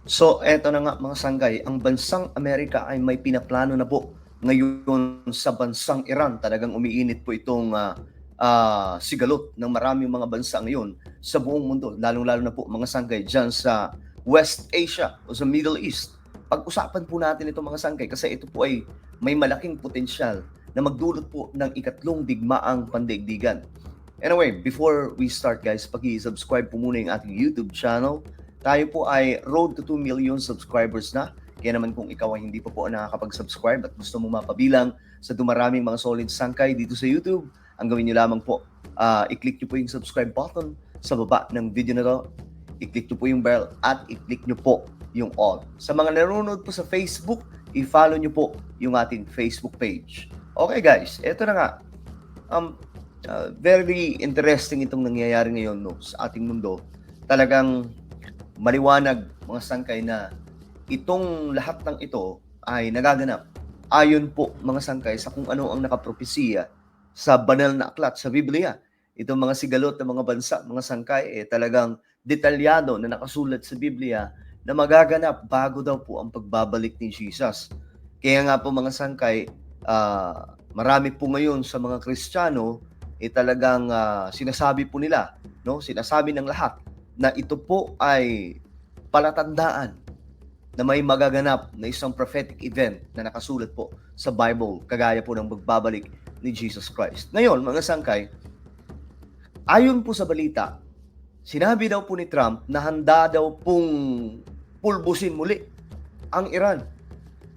So, eto na nga mga sanggay, ang bansang Amerika ay may pinaplano na po ngayon sa bansang Iran. Talagang umiinit po itong sigalot ng maraming mga bansa ngayon sa buong mundo, lalong-lalo na po mga sanggay dyan sa West Asia o sa Middle East. Pag-usapan po natin ito mga sanggay kasi ito po ay may malaking potensyal na magdulot po ng ikatlong digmaang pandaigdigan. Anyway, before we start guys, paki-subscribe po muna yung ating YouTube channel. Tayo po ay road to 2 million subscribers na. Kaya naman kung ikaw ay hindi pa po nakakapag-subscribe at gusto mo mapabilang sa dumaraming mga solid sangkay dito sa YouTube, ang gawin nyo lamang po, i-click nyo po yung subscribe button sa baba ng video na to. I-click nyo po yung bell at i-click nyo po yung all. Sa mga nanonood po sa Facebook, i-follow nyo po yung ating Facebook page. Okay guys, eto na nga. Very interesting itong nangyayari ngayon no, sa ating mundo. Talagang maliwanag mga sangkay na itong lahat ng ito ay nagaganap ayon po mga sangkay sa kung ano ang nakapropesiya sa banal na aklat sa Biblia. Itong mga sigalot ng mga bansa, mga sangkay, talagang detalyado na nakasulat sa Biblia na magaganap bago daw po ang pagbabalik ni Jesus. Kaya nga po mga sangkay, marami po ngayon sa mga Kristiyano talagang sinasabi po nila, no? Sinasabi ng lahat na ito po ay palatandaan na may magaganap na isang prophetic event na nakasulat po sa Bible, kagaya po ng pagbabalik ni Jesus Christ. Ngayon, mga sangkay, ayon po sa balita, sinabi daw po ni Trump na handa daw pong pulbusin muli ang Iran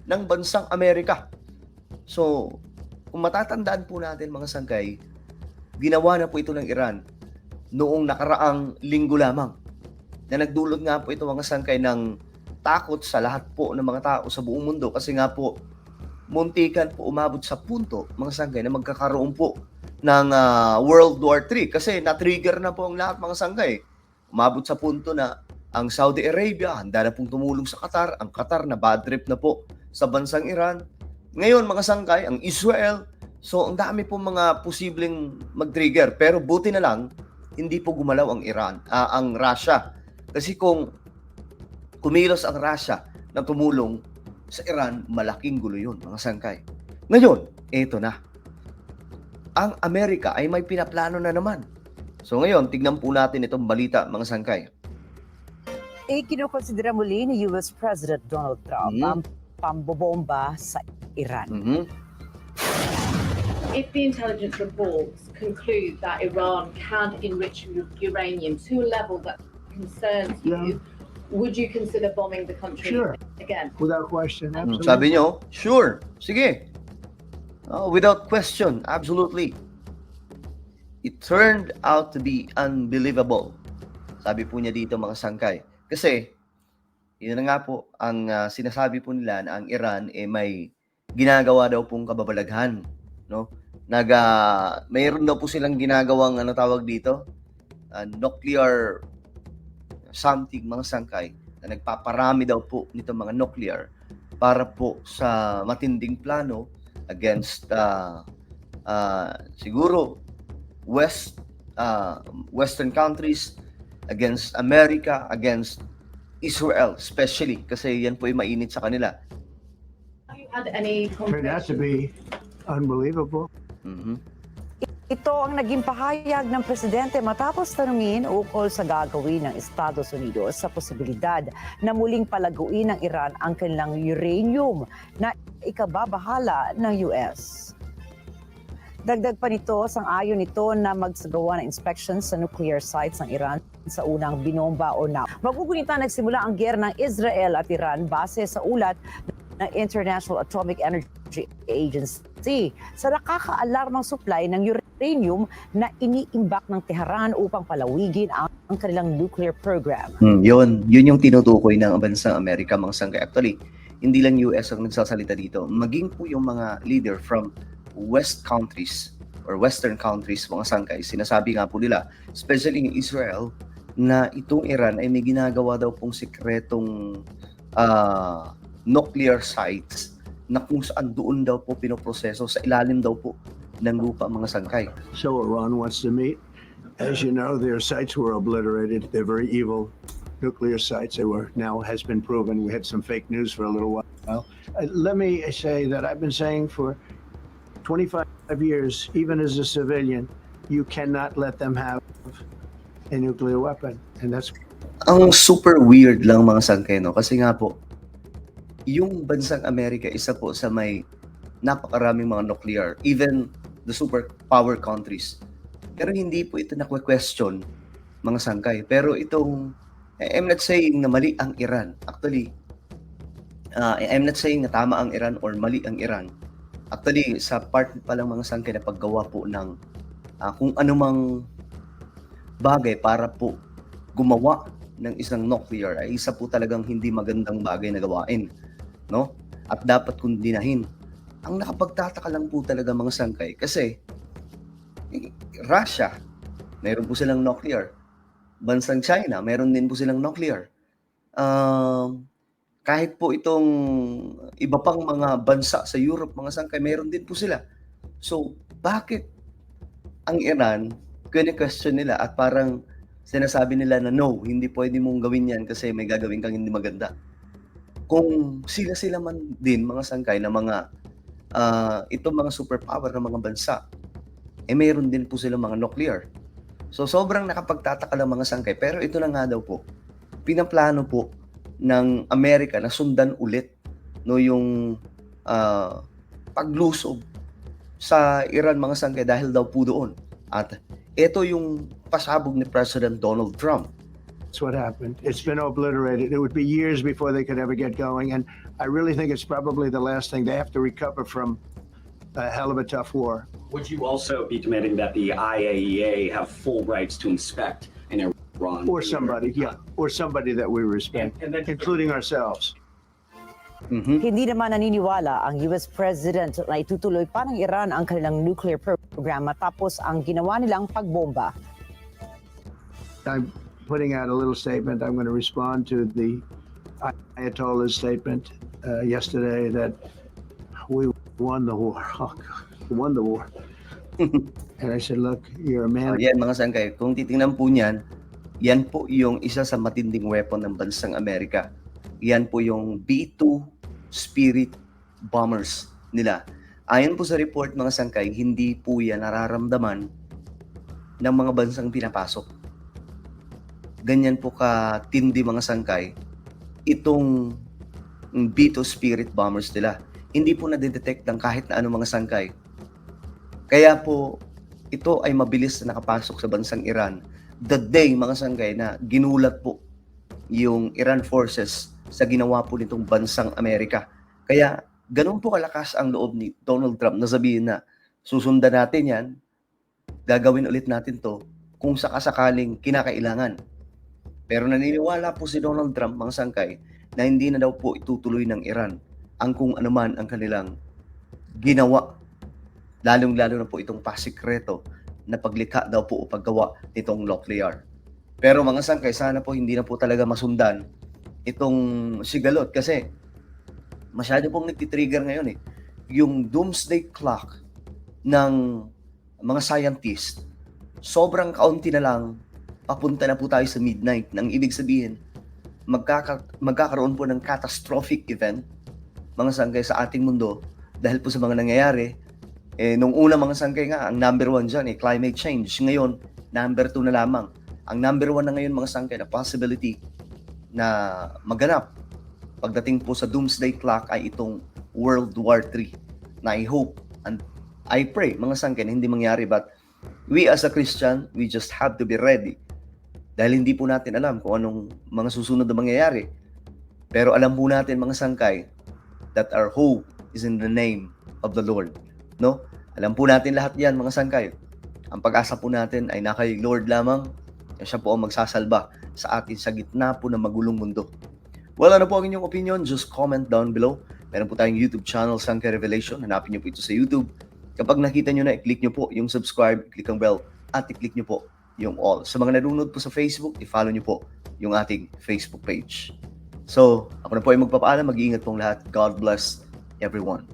ng bansang Amerika. So, kung matatandaan po natin mga sangkay, ginawa na po ito ng Iran noong nakaraang linggo lamang na nagdulot nga po ito mga sangkay ng takot sa lahat po ng mga tao sa buong mundo kasi nga po muntikan po umabot sa punto mga sangkay na magkakaroon po ng World War III kasi na-trigger na po ang lahat mga sangkay. Umabot sa punto na ang Saudi Arabia handa na pong tumulong sa Qatar, ang Qatar na bad trip na po sa bansang Iran. Ngayon mga sangkay, ang Israel, so ang dami po mga posibleng mag-trigger pero buti na lang hindi po gumalaw ang ang Russia. Kasi kung kumilos ang Russia na tumulong sa Iran, malaking gulo yun, mga sangkay. Ngayon, eto na. Ang Amerika ay may pinaplano na naman. So ngayon, tignan po natin itong balita, mga sangkay. Kinukonsidera muli ni US President Donald Trump ang pambobomba sa Iran. If the intelligence reports conclude that Iran can enrich uranium to a level that concerns you, would you consider bombing the country again? Without question, absolutely. Sabi nyo, sure, sige. Without question, absolutely. It turned out to be unbelievable. Sabi po niya dito mga sangkay. Kasi, yun na nga po, ang sinasabi po nila na ang Iran may ginagawa daw pong kababalaghan. No? Mayroon daw po silang ginagawang tawag dito, nuclear something mga sangkay na nagpaparami daw po nito mga nuclear para po sa matinding plano against siguro Western countries, against America, against Israel especially kasi yan po ay mainit sa kanila. Have you had any Turned out to be unbelievable. Ito ang naging pahayag ng presidente matapos tanungin ukol sa gagawin ng Estados Unidos sa posibilidad na muling palaguin ng Iran ang kanilang uranium na ikababahala ng US. Dagdag pa nito, sang-ayon nito na magsagawa ng inspections sa nuclear sites ng Iran sa unang binomba o na. Magugunita nagsimula ang giyera ng Israel at Iran base sa ulat ng International Atomic Energy Agency sa nakakaalarmang supply ng uranium na iniimbak ng Tehran upang palawigin ang kanilang nuclear program. Yun yung tinutukoy ng bansang Amerika mga sangkay. Actually, hindi lang US ang nagsasalita dito. Maging po yung mga leader from West countries or Western countries, mga sangkay, sinasabi nga po nila, especially in Israel, na itong Iran ay may ginagawa daw pong sikretong nuclear sites na kung saan doon daw po pinoproseso sa ilalim daw po ng lupa mga sangkay. So Iran wants to meet. As you know, their sites were obliterated. They're very evil. nuclear sites. They were now has been proven. We had some fake news for a little while. Let me say that I've been saying for 25 years, even as a civilian, you cannot let them have a nuclear weapon, and that's Ang super weird lang mga sangkay, no? Kasi nga po, yung bansang Amerika, isa po sa may napakaraming mga nuclear, even the superpower countries. Pero hindi po ito na-question, mga sangkay. Pero itong, I'm not saying na mali ang Iran. Actually, I'm not saying na tama ang Iran or mali ang Iran. Actually, sa part pa lang mga sangkay na paggawa po ng kung anumang bagay para po gumawa ng isang nuclear ay isa po talagang hindi magandang bagay na gawain, no? At dapat kundinahin. Ang nakapagtataka lang po talaga mga sangkay kasi Russia, mayroon po silang nuclear. Bansang China, mayroon din po silang nuclear. Kahit po itong iba pang mga bansa sa Europe, mga sangkay, mayroon din po sila. So, bakit ang Iran, question nila at parang sinasabi nila na no, hindi pwede mong gawin yan kasi may gagawin kang hindi maganda. Kung sila man din, mga sangkay, na mga itong mga superpower na mga bansa, mayroon din po silang mga nuclear. So, sobrang nakapagtataka lang mga sangkay. Pero ito na nga daw po, pinaplano po ng Amerika na sundan ulit no, yung paglusob sa Iran mga sangkay dahil daw po doon. At ito yung pasabog ni President Donald Trump. That's what happened. It's been obliterated. It would be years before they could ever get going. And I really think it's probably the last thing. They have to recover from a hell of a tough war. Would you also be demanding that the IAEA have full rights to inspect in Iran? Or somebody, yeah. Or somebody that we respect, And then- including ourselves. Hindi naman naniniwala ang US President na itutuloy pa ng Iran ang kanilang nuclear program matapos ang ginawa nilang pagbomba. I'm putting out a little statement. I'm going to respond to the Ayatollah's statement yesterday that we won the war. Oh, God, we won the war. And I said, look, you're a man. Yan mga sangkay, kung titingnan po niyan, yan po yung isa sa matinding weapon ng bansang Amerika. Yan po yung B-2 Spirit bombers nila. Ayon po sa report mga sangkay, hindi po yan nararamdaman ng mga bansang pinapasok. Ganyan po katindi mga sangkay itong B-2 Spirit bombers nila. Hindi po na-detect ng kahit na anong mga sangkay. Kaya po ito ay mabilis na nakapasok sa bansang Iran the day mga sangkay na ginulat po yung Iran forces sa ginawa po nitong bansang Amerika. Kaya ganun po kalakas ang loob ni Donald Trump na sabihin na susundan natin yan, gagawin ulit natin to kung sakasakaling kinakailangan. Pero naniniwala po si Donald Trump mga sangkay na hindi na daw po itutuloy ng Iran ang kung anuman ang kanilang ginawa. Lalong-lalo na po itong pasikreto na paglikha daw po o paggawa nitong nuclear. Pero mga sangkay, sana po hindi na po talaga masundan itong sigalot kasi masyado pong nagtitrigger ngayon eh. Yung doomsday clock ng mga scientist, sobrang kaunti na lang, papunta na po tayo sa midnight. Nang ibig sabihin, magkakaroon po ng catastrophic event, mga sangkay, sa ating mundo dahil po sa mga nangyayari. Nung una mga sangkay nga, ang number 1 dyan climate change. Ngayon, number 2 na lamang. Ang number 1 na ngayon mga sangkay na possibility na maganap pagdating po sa doomsday clock ay itong World War III na I hope and I pray mga sangkay na hindi mangyari, but we as a Christian, we just have to be ready dahil hindi po natin alam kung anong mga susunod na mangyayari. Pero alam po natin mga sangkay that our hope is in the name of the Lord, no? Alam po natin lahat yan mga sangkay. Ang pag-asa po natin ay nakay Lord lamang. Siya po ang magsasalba sa atin sa gitna po ng magulong mundo. Well, ano po ang inyong opinion? Just comment down below. Meron po tayong YouTube channel, Sangkay Revelation. Hanapin niyo po ito sa YouTube. Kapag nakita niyo na, i-click niyo po yung subscribe, i-click ang bell, at i-click niyo po yung all. Sa mga nanonood po sa Facebook, i-follow niyo po yung ating Facebook page. So, ako na po ay magpapaalam. Mag-iingat pong lahat. God bless everyone.